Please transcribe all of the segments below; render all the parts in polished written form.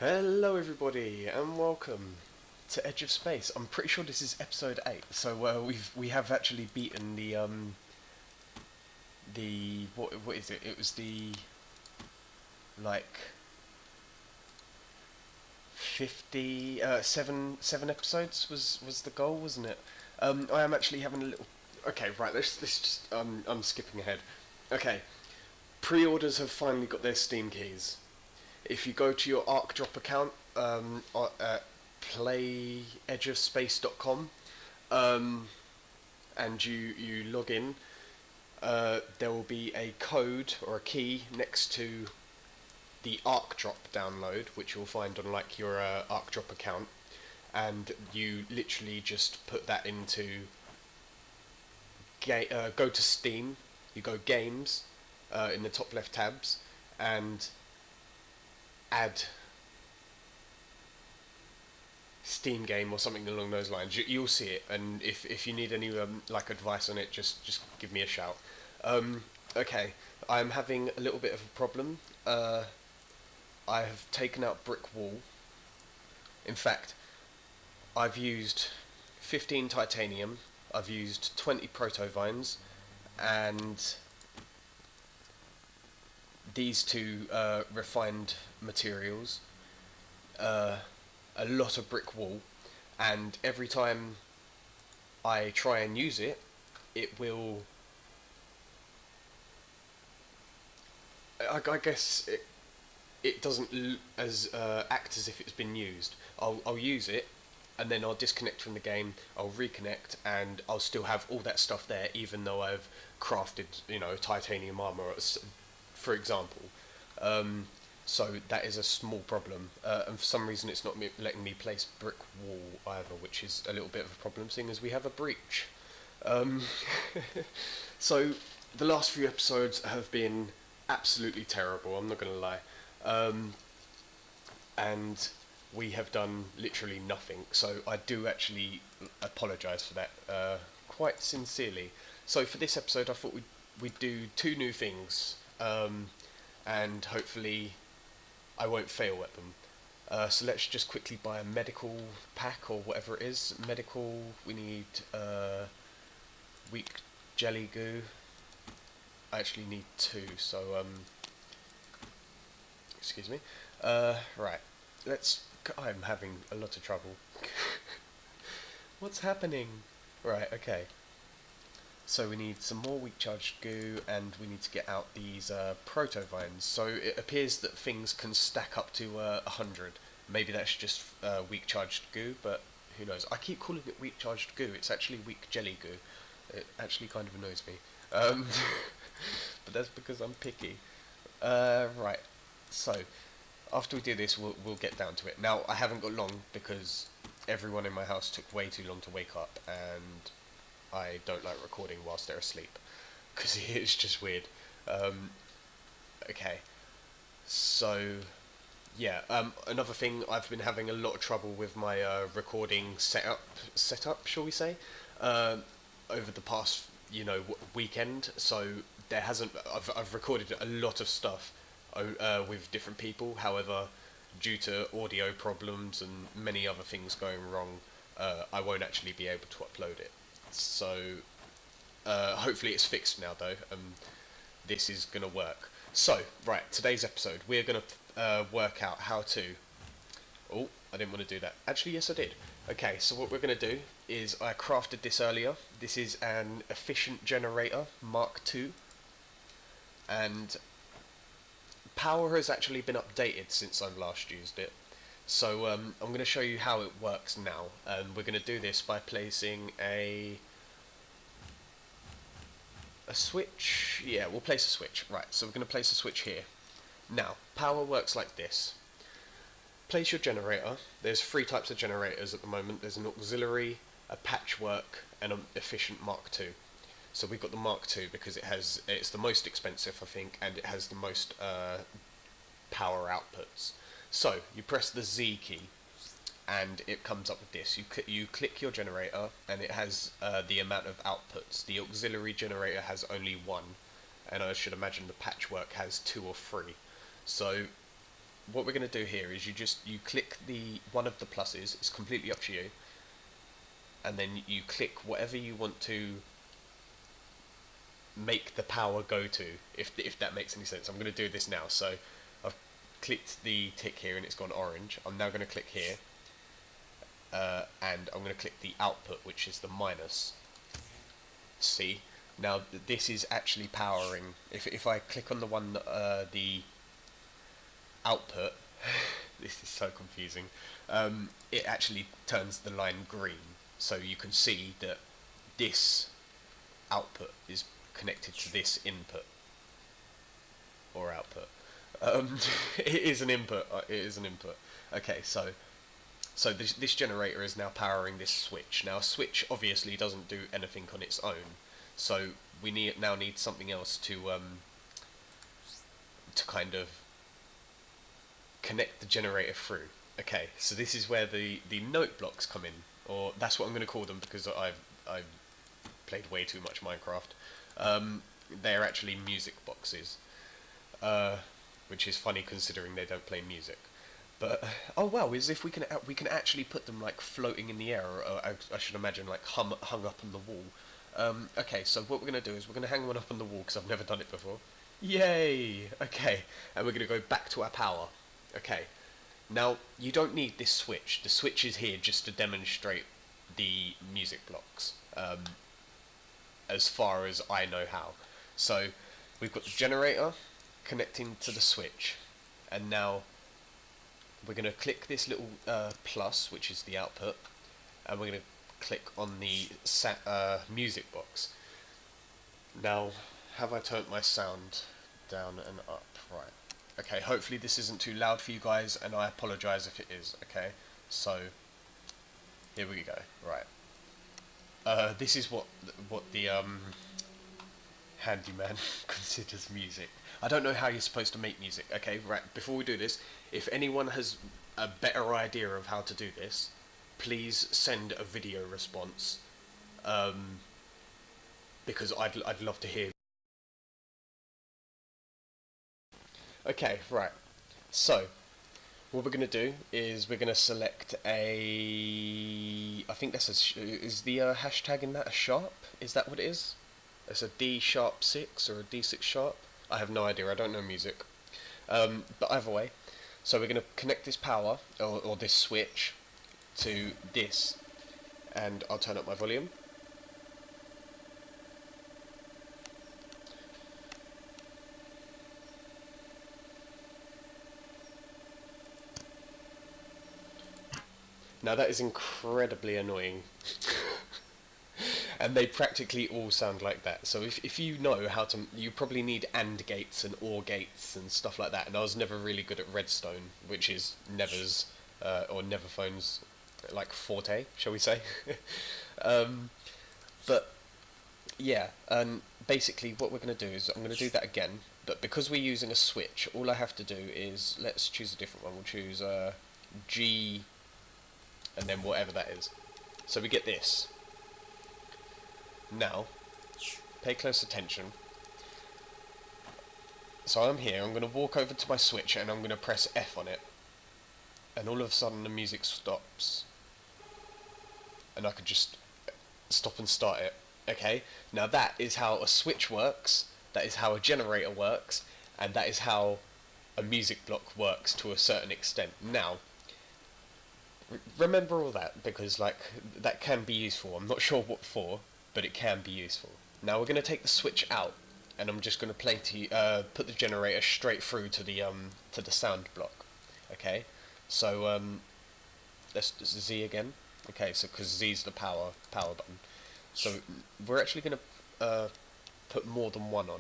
Hello everybody and welcome to Edge of Space. I'm pretty sure this is episode 8. So we have actually beaten the what is it? It was the like 50 seven episodes was the goal, wasn't it? I am actually having a little. Okay, right. Let's just I'm skipping ahead. Okay, pre-orders have finally got their Steam keys. If you go to your ArcDrop account at playedgeofspace.com and you log in, there will be a code or a key next to the ArcDrop download, which you'll find on like your ArcDrop account, and you literally just put that into go to Steam. You go Games in the top left tabs and add Steam game or something along those lines. You'll see it, and if you need any like advice on it, just give me a shout. Okay, I'm having a little bit of a problem. I have taken out brick wall. In fact, I've used 15 titanium. I've used 20 protovines, and these two refined materials, a lot of brick wall, and every time I try and use it, it will. I guess it doesn't act as if it's been used. I'll use it, and then I'll disconnect from the game. I'll reconnect, and I'll still have all that stuff there, even though I've crafted, titanium armor, for example. So that is a small problem, and for some reason it's not letting me place brick wall either, which is a little bit of a problem, seeing as we have a breach. Um, so the last few episodes have been absolutely terrible, I'm not going to lie, and we have done literally nothing, so I do actually apologise for that quite sincerely. So for this episode I thought we'd do two new things, and hopefully I won't fail at them. So let's just quickly buy a medical pack or whatever it is. Medical, we need weak jelly goo. I actually need two, so excuse me. Right, I'm having a lot of trouble. What's happening? Right, okay. So we need some more weak charged goo, and we need to get out these protovines. So it appears that things can stack up to 100. Maybe that's just weak charged goo, but who knows? I keep calling it weak charged goo. It's actually weak jelly goo. It actually kind of annoys me. But that's because I'm picky. Right. So after we do this, we'll get down to it. Now I haven't got long because everyone in my house took way too long to wake up, and I don't like recording whilst they're asleep, because it's just weird. Okay, so yeah, another thing, I've been having a lot of trouble with my recording setup, shall we say, over the past weekend. So I've recorded a lot of stuff with different people. However, due to audio problems and many other things going wrong, I won't actually be able to upload it. So hopefully it's fixed now though, this is going to work. So, right, today's episode, we're going to work out how to... Oh, I didn't want to do that. Actually, yes I did. Okay, so what we're going to do is, I crafted this earlier. This is an efficient generator, Mark II. And power has actually been updated since I've last used it. So I'm going to show you how it works now, and we're going to do this by placing a switch. Yeah, we'll place a switch. Right, so we're going to place a switch here. Now, power works like this. Place your generator. There's three types of generators at the moment. There's an auxiliary, a patchwork, and an efficient Mark II. So we've got the Mark II because it's the most expensive, I think, and it has the most power outputs. So you press the Z key, and it comes up with this. You click your generator, and it has the amount of outputs. The auxiliary generator has only one, and I should imagine the patchwork has 2 or 3. So what we're going to do here is you click the one of the pluses. It's completely up to you, and then you click whatever you want to make the power go to, if that makes any sense. I'm going to do this now. So I've clicked the tick here and it's gone orange. I'm now going to click here, and I'm going to click the output, which is the minus. See, now this is actually powering. If I click on the one the output, this is so confusing. It actually turns the line green, so you can see that this output is connected to this input or output. It is an input. It is an input. Okay, so this generator is now powering this switch. Now a switch obviously doesn't do anything on its own, so we now need something else to kind of connect the generator through. Okay, so this is where the note blocks come in, or that's what I'm going to call them because I've played way too much Minecraft. They're actually music boxes, which is funny considering they don't play music. But oh wow, as if we can actually put them like floating in the air, or I should imagine like hung up on the wall. Okay, so what we're going to do is we're going to hang one up on the wall because I've never done it before. Yay! Okay, and we're going to go back to our power. Okay, now you don't need this switch. The switch is here just to demonstrate the music blocks, as far as I know how. So we've got the generator connecting to the switch, and now we're going to click this little plus, which is the output, and we're going to click on the music box. Now, have I turned my sound down and up? Right. Okay, hopefully this isn't too loud for you guys, and I apologise if it is. Okay, so here we go. Right. This is what the handyman considers music. I don't know how you're supposed to make music. Okay, right. Before we do this, if anyone has a better idea of how to do this, please send a video response. Because I'd love to hear. Okay, right. So what we're going to do is we're going to select a. I think that's is the hashtag in that a sharp? Is that what it is? It's a D#6 or a D6#. I have no idea. I don't know music. But either way, so we're going to connect this power or this switch to this, and I'll turn up my volume. Now that is incredibly annoying. And they practically all sound like that. So if you know how to, you probably need AND gates and OR gates and stuff like that. And I was never really good at redstone, which is Never's, or Neverphone's, like forte, shall we say. But yeah, and basically what we're going to do is I'm going to do that again. But because we're using a switch, all I have to do is, let's choose a different one. We'll choose G, and then whatever that is. So we get this. Now, pay close attention. So I'm here, I'm going to walk over to my switch and I'm going to press F on it. And all of a sudden the music stops. And I could just stop and start it. Okay, now that is how a switch works, that is how a generator works, and that is how a music block works to a certain extent. Now, remember all that, because like that can be useful. I'm not sure what for, but it can be useful. Now we're going to take the switch out, and I'm just going to put the generator straight through to the sound block. Okay, so let's Z again. Okay, so because Z is the power button, so we're actually going to put more than one on.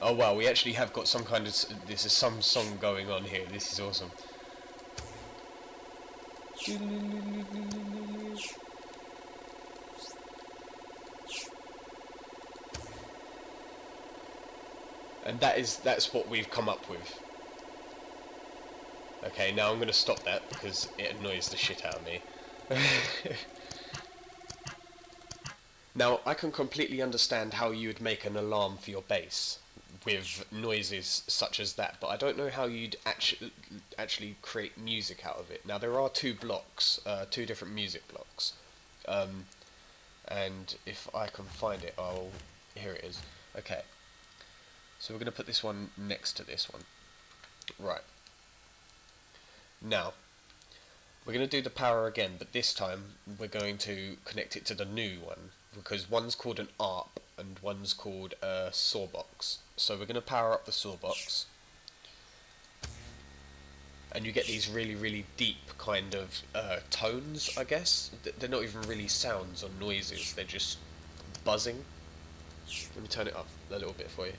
Oh wow, we actually have got some kind of, this is some song going on here, this is awesome. And that's what we've come up with. Okay, now I'm going to stop that because it annoys the shit out of me. Now, I can completely understand how you would make an alarm for your base with noises such as that, but I don't know how you'd actually create music out of it. Now, there are two blocks, two different music blocks, and if I can find it, here it is. Okay, so we're going to put this one next to this one. Right. Now, we're going to do the power again, but this time we're going to connect it to the new one, because one's called an ARP and one's called a sawbox. So we're going to power up the sawbox, and you get these really, really deep kind of tones, I guess. They're not even really sounds or noises, they're just buzzing. Let me turn it up a little bit for you.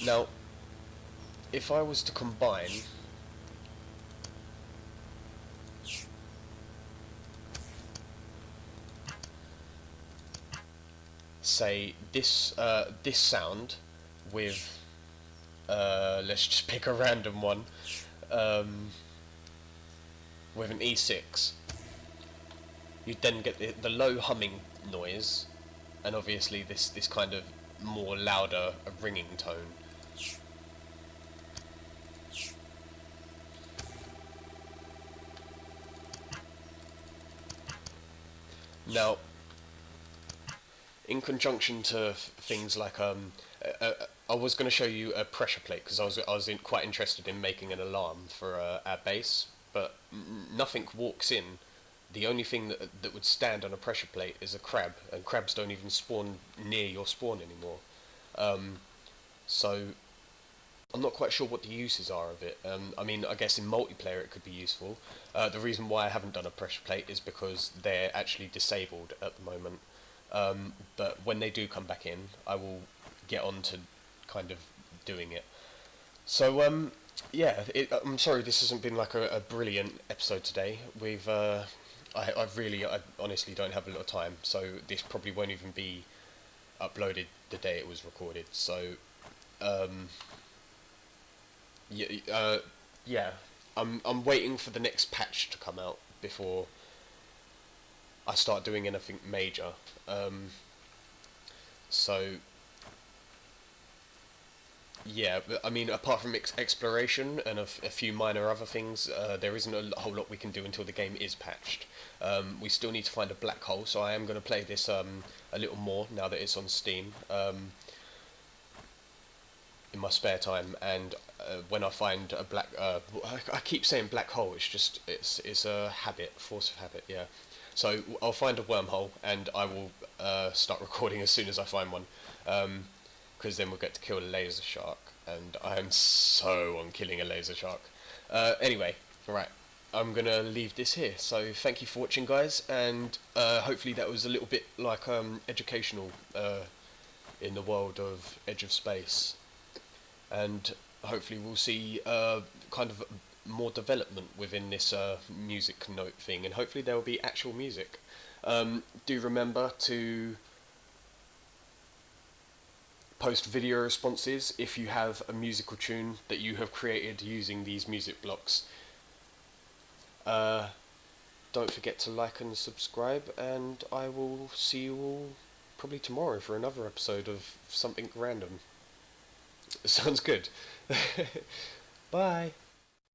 Now, if I was to combine say this this sound with let's just pick a random one, with an E6, you'd then get the low humming noise, and obviously this kind of more louder ringing tone. Now, in conjunction to things like I was going to show you a pressure plate because I was quite interested in making an alarm for our base, but nothing walks in. The only thing that would stand on a pressure plate is a crab, and crabs don't even spawn near your spawn anymore. So I'm not quite sure what the uses are of it. I mean, I guess in multiplayer it could be useful. The reason why I haven't done a pressure plate is because they're actually disabled at the moment. But when they do come back in, I will get on to kind of doing it. So, yeah, I'm sorry this hasn't been like a brilliant episode today. I honestly don't have a lot of time, so this probably won't even be uploaded the day it was recorded. So, yeah, I'm waiting for the next patch to come out before I start doing anything major. So yeah, but, I mean, apart from exploration and a few minor other things, there isn't a whole lot we can do until the game is patched. We still need to find a black hole, so I am going to play this a little more now that it's on Steam, in my spare time. And when I find a black, I keep saying black hole. It's just it's a habit, force of habit. Yeah. So I'll find a wormhole and I will start recording as soon as I find one, because then we'll get to kill a laser shark, and I am so on killing a laser shark. Anyway, right, I'm gonna leave this here. So thank you for watching, guys, and hopefully that was a little bit like educational in the world of Edge of Space, and hopefully we'll see kind of more development within this music note thing, and hopefully there will be actual music. Do remember to post video responses if you have a musical tune that you have created using these music blocks. Don't forget to like and subscribe, and I will see you all probably tomorrow for another episode of something random. Sounds good. Bye.